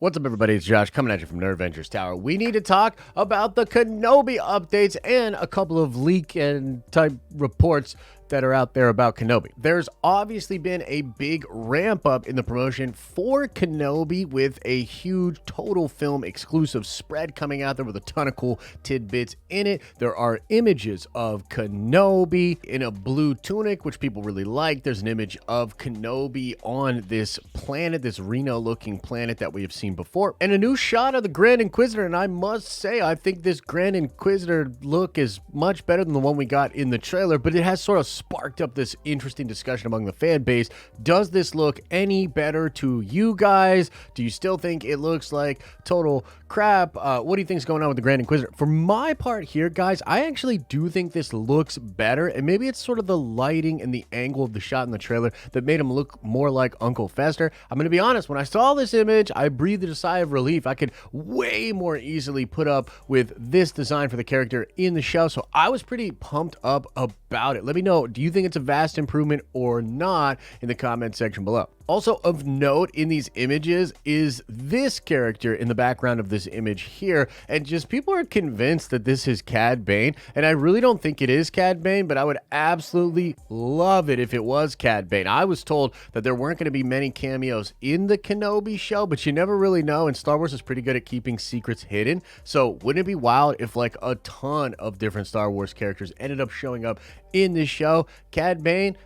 What's up, everybody? It's Josh coming at you from Nerd Ventures Tower. We need to talk about the Kenobi updates and a couple of leak and type reports that are out there about Kenobi. There's obviously been a big ramp up in the promotion for Kenobi with a huge total film exclusive spread coming out there with a ton of cool tidbits in it. There are images of Kenobi in a blue tunic, which people really like. There's an image of Kenobi on this planet, this Reno looking planet that we have seen before, and a new shot of the Grand Inquisitor. And I must say, I think this Grand Inquisitor look is much better than the one we got in the trailer, but it has sort of sparked up this interesting discussion among the fan base. Does this look any better to you guys? Do you still think it looks like total crap? What do you think is going on with the Grand Inquisitor? For my part here, guys, I actually do think this looks better, and maybe it's sort of the lighting and the angle of the shot in the trailer that made him look more like Uncle Fester. I'm going to be honest, when I saw this image, I breathed a sigh of relief. I could way more easily put up with this design for the character in the show, so I was pretty pumped up about it. Let me know, do you think it's a vast improvement or not in the comment section below? Also of note in these images is this character in the background of this image here, and just people are convinced that this is Cad Bane, and I really don't think it is Cad Bane, but I would absolutely love it if it was Cad Bane. I was told that there weren't going to be many cameos in the Kenobi show, but you never really know, and Star Wars is pretty good at keeping secrets hidden, so wouldn't it be wild if like a ton of different Star Wars characters ended up showing up in this show? Cad Bane,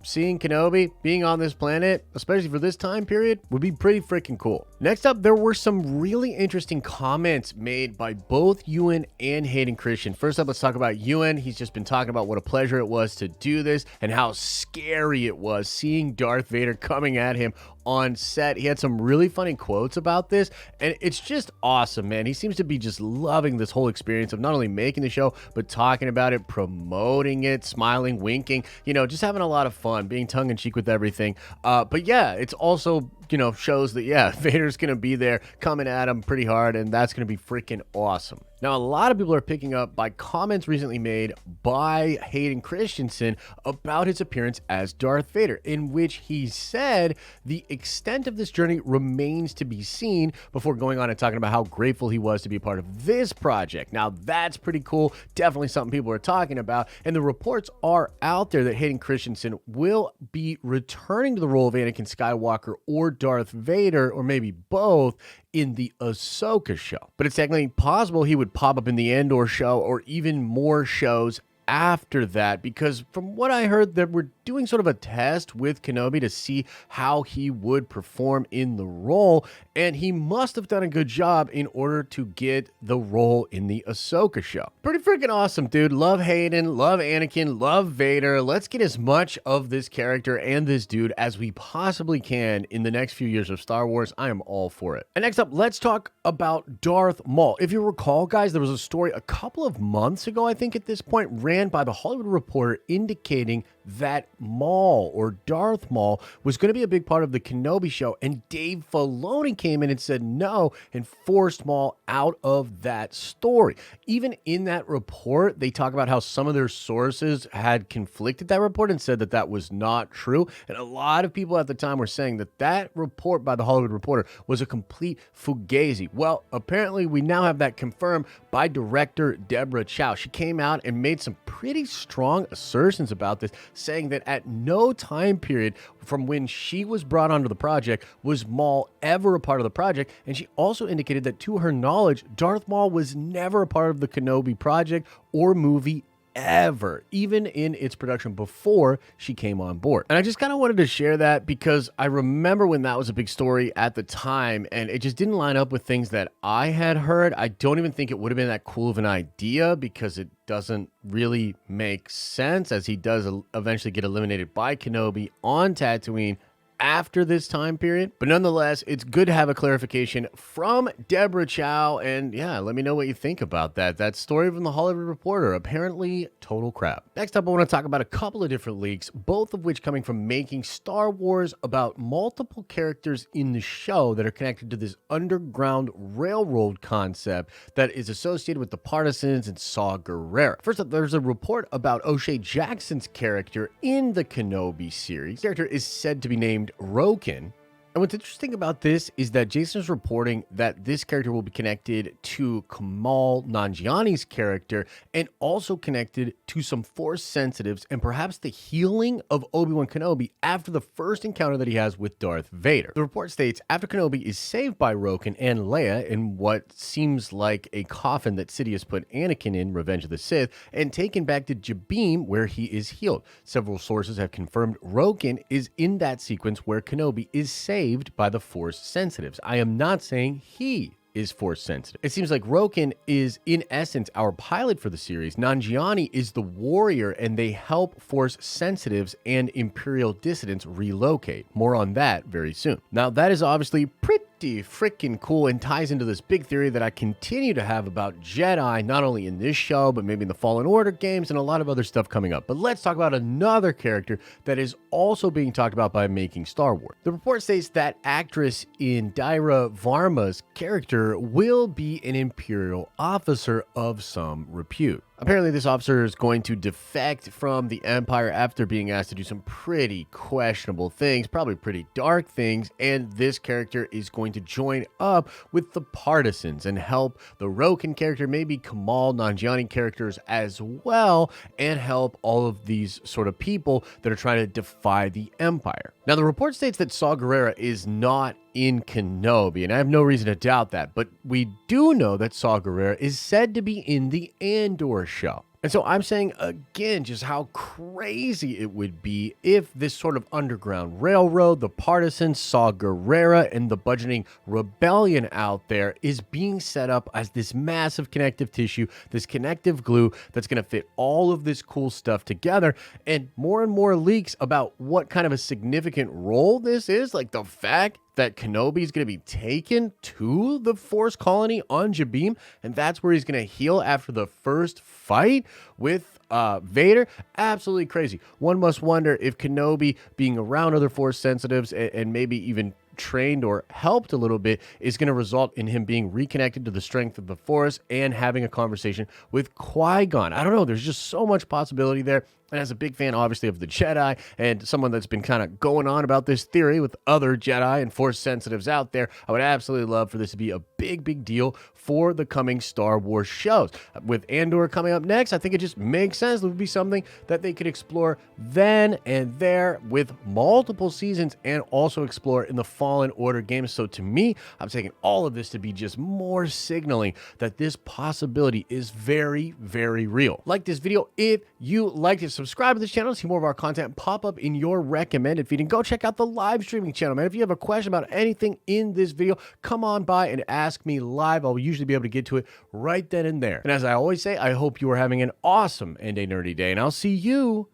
seeing Kenobi being on this planet, especially for this time period, would be pretty freaking cool. Next up, there were some really interesting comments made by both Ewan and Hayden Christensen. First up, let's talk about Ewan. He's just been talking about what a pleasure it was to do this and how scary it was seeing Darth Vader coming at him on set. He had some really funny quotes about this, and it's just awesome, man. He seems to be just loving this whole experience of not only making the show, but talking about it, promoting it, smiling, winking, just having a lot of fun, being tongue-in-cheek with everything. But yeah, it's also, shows that, yeah, Vader's gonna be there coming at him pretty hard, and that's gonna be freaking awesome. Now, a lot of people are picking up by comments recently made by Hayden Christensen about his appearance as Darth Vader, in which he said the extent of this journey remains to be seen, before going on and talking about how grateful he was to be a part of this project. Now, that's pretty cool. Definitely something people are talking about, and the reports are out there that Hayden Christensen will be returning to the role of Anakin Skywalker or Darth Vader, or maybe both, in the Ahsoka show. But it's technically possible he would pop up in the Andor show or even more shows after that, because from what I heard, that we're doing sort of a test with Kenobi to see how he would perform in the role, and he must have done a good job in order to get the role in the Ahsoka show. Pretty freaking awesome, dude. Love Hayden, love Anakin, love Vader. Let's get as much of this character and this dude as we possibly can in the next few years of Star Wars. I am all for it. And next up, let's talk about Darth Maul. If you recall, guys, there was a story a couple of months ago, I think at this point, ran by the Hollywood Reporter, indicating that Maul, or Darth Maul, was going to be a big part of the Kenobi show, and Dave Filoni came in and said no and forced Maul out of that story. Even in that report, they talk about how some of their sources had conflicted that report and said that that was not true, and a lot of people at the time were saying that that report by the Hollywood Reporter was a complete fugazi. Well, apparently we now have that confirmed by director Deborah Chow. She came out and made some pretty strong assertions about this, saying that at no time period from when she was brought onto the project was Maul ever a part of the project, and she also indicated that to her knowledge, Darth Maul was never a part of the Kenobi project or movie ever, even in its production before she came on board. And I just kind of wanted to share that because I remember when that was a big story at the time, and it just didn't line up with things that I had heard. I don't even think it would have been that cool of an idea, because it doesn't really make sense, as he does eventually get eliminated by Kenobi on Tatooine after this time period. But nonetheless, it's good to have a clarification from Deborah Chow, and yeah, let me know what you think about that story from the Hollywood Reporter. Apparently total crap. Next up, I want to talk about a couple of different leaks, both of which coming from Making Star Wars, about multiple characters in the show that are connected to this underground railroad concept that is associated with the Partisans and Saw Garrera. First up, there's a report about O'Shea Jackson's character in the Kenobi series. The character is said to be named Roken, And what's interesting about this is that Jason is reporting that this character will be connected to Kamal Nanjiani's character and also connected to some Force sensitives and perhaps the healing of Obi-Wan Kenobi after the first encounter that he has with Darth Vader. The report states after Kenobi is saved by Roken and Leia in what seems like a coffin that Sidious put Anakin in Revenge of the Sith and taken back to Jabim where he is healed. Several sources have confirmed Roken is in that sequence where Kenobi is saved by the Force sensitives. I am not saying he is Force sensitive. It seems like Roken is, in essence, our pilot for the series. Nanjiani is the warrior, and they help Force sensitives and Imperial dissidents relocate. More on that very soon. Now, that is obviously pretty freaking cool and ties into this big theory that I continue to have about Jedi, not only in this show, but maybe in the Fallen Order games and a lot of other stuff coming up. But let's talk about another character that is also being talked about by making Star Wars. The report states that actress Indira Varma's character will be an Imperial officer of some repute. Apparently, this officer is going to defect from the Empire after being asked to do some pretty questionable things, probably pretty dark things, and this character is going to join up with the partisans and help the Roken character, maybe Kamal Nanjiani characters as well, and help all of these sort of people that are trying to defy the Empire. Now, the report states that Saw Garrera is not in Kenobi, and I have no reason to doubt that, but we do know that Saw Gerrera is said to be in the Andor show. And so I'm saying again just how crazy it would be if this sort of underground railroad, the partisans, Saw Gerrera, and the budgeting rebellion out there is being set up as this massive connective tissue, this connective glue that's going to fit all of this cool stuff together. And more leaks about what kind of a significant role this is, like the fact that Kenobi is going to be taken to the Force colony on Jabim, and that's where he's going to heal after the first fight with Vader. Absolutely crazy. One must wonder if Kenobi being around other Force sensitives and maybe even trained or helped a little bit is going to result in him being reconnected to the strength of the Force and having a conversation with Qui-Gon. I don't know. There's just so much possibility there. And as a big fan, obviously, of the Jedi and someone that's been kind of going on about this theory with other Jedi and Force sensitives out there, I would absolutely love for this to be a big deal for the coming Star Wars shows. With Andor coming up next, I think it just makes sense. It would be something that they could explore then and there with multiple seasons and also explore in the Fallen Order games. So to me, I'm taking all of this to be just more signaling that this possibility is very real. Like this video if you liked it. Subscribe to this channel to see more of our content pop up in your recommended feed, and go check out the live streaming channel, man. If you have a question about anything in this video, come on by and ask me live. I'll usually be able to get to it right then and there. And as I always say, I hope you are having an awesome and a nerdy day, and I'll see you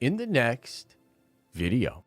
in the next video.